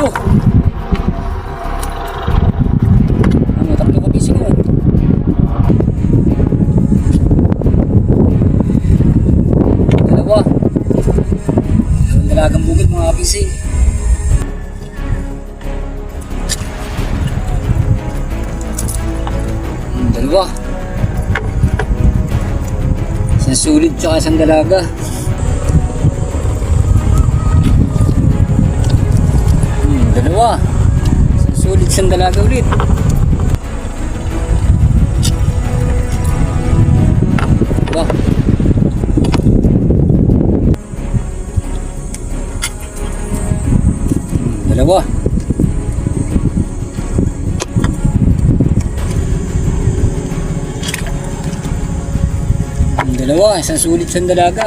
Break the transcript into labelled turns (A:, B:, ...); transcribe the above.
A: Tatlo. Ano, tatlo kabising mo. Dalawa. Dalawang dalagang bukid mga kabising. Dalawa. Isang sulit tsaka isang dalaga. Dalawa. Isang sulit isang dalaga ulit. Dalawa. Dalawa. Dalawa, isang sulit isang dalaga.